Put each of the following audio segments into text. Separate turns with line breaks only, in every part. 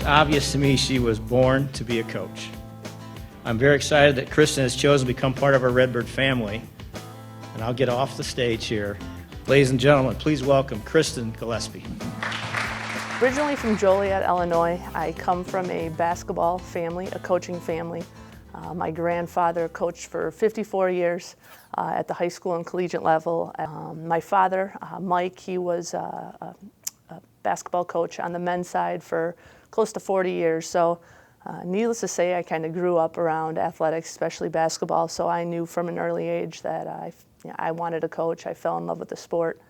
obvious to me she was born to be a coach. I'm very excited that Kristen has chosen to become part of our Redbird family, and I'll get off the stage here. Ladies and gentlemen, please welcome Kristen Gillespie.
Originally from Joliet, Illinois, I come from a basketball family, a coaching family. My grandfather coached for 54 years at the high school and collegiate level. My father, Mike, he was a basketball coach on the men's side for close to 40 years. So needless to say, I kind of grew up around athletics, especially basketball, so I knew from an early age that I wanted to coach. I fell in love with the sport.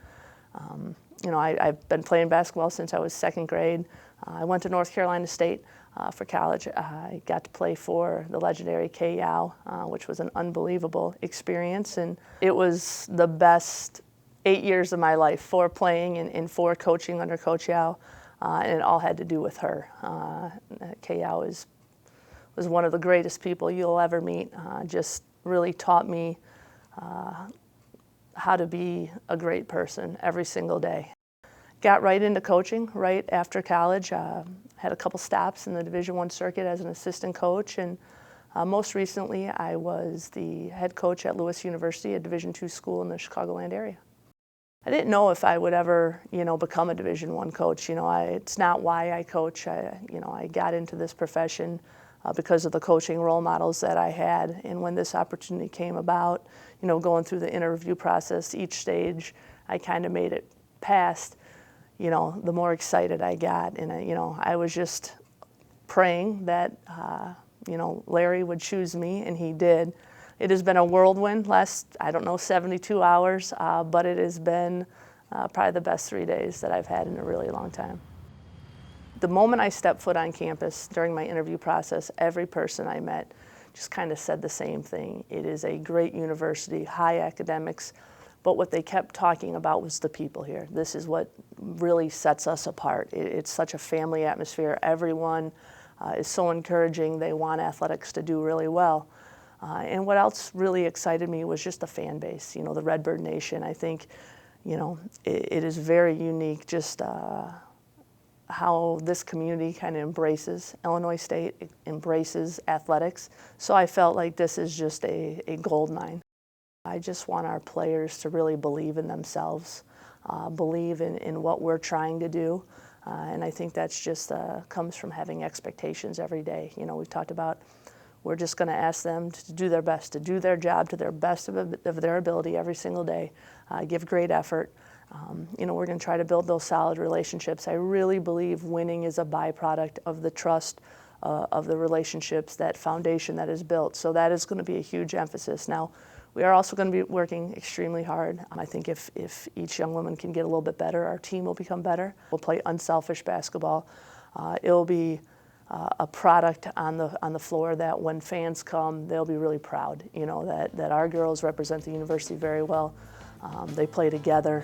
I've been playing basketball since I was second grade. I went to North Carolina State for college. I got to play for the legendary Kay Yow, which was an unbelievable experience, and it was the best 8 years of my life, 4 playing and 4 coaching under Coach Yow, and it all had to do with her. Kay Yow was one of the greatest people you'll ever meet. Just really taught me how to be a great person every single day. Got right into coaching right after college. Had a couple stops in the Division I circuit as an assistant coach, and most recently I was the head coach at Lewis University, a Division II school in the Chicagoland area. I didn't know if I would ever, become a Division I coach. It's not why I coach. I got into this profession because of the coaching role models that I had, and when this opportunity came about, going through the interview process, each stage I kind of made it past, the more excited I got, and I was just praying that Larry would choose me, and he did. It has been a whirlwind last, 72 hours, but it has been probably the best 3 days that I've had in a really long time. The moment I stepped foot on campus during my interview process, every person I met just kind of said the same thing. It is a great university, high academics, but what they kept talking about was the people here. This is what really sets us apart. It's such a family atmosphere. Everyone is so encouraging. They want athletics to do really well. And what else really excited me was just the fan base, the Redbird Nation. I think, it is very unique just how this community kind of embraces Illinois State, it embraces athletics. So I felt like this is just a gold mine. I just want our players to really believe in themselves, believe in what we're trying to do. And I think that's just comes from having expectations every day. We've talked about we're just going to ask them to do their best, to do their job to their best of their ability every single day, give great effort. We're going to try to build those solid relationships. I really believe winning is a byproduct of the trust of the relationships, that foundation that is built. So that is going to be a huge emphasis. Now, we are also going to be working extremely hard. I think if each young woman can get a little bit better, our team will become better. We'll play unselfish basketball. It'll be a product on the floor that when fans come, they'll be really proud. That our girls represent the university very well. They play together.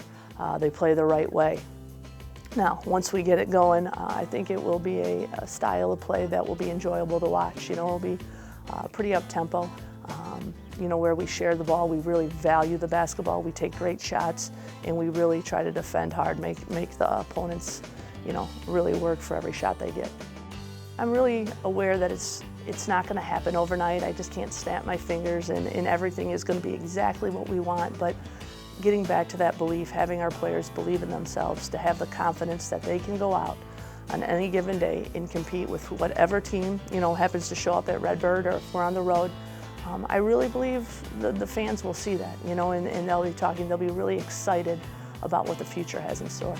They play the right way. Now, once we get it going, I think it will be a style of play that will be enjoyable to watch. It'll be pretty up-tempo. Where we share the ball, we really value the basketball. We take great shots, and we really try to defend hard, make the opponents, really work for every shot they get. I'm really aware that it's not going to happen overnight. I just can't snap my fingers and everything is going to be exactly what we want. But getting back to that belief, having our players believe in themselves, to have the confidence that they can go out on any given day and compete with whatever team happens to show up at Redbird, or if we're on the road. I really believe the fans will see that, and they'll be really excited about what the future has in store.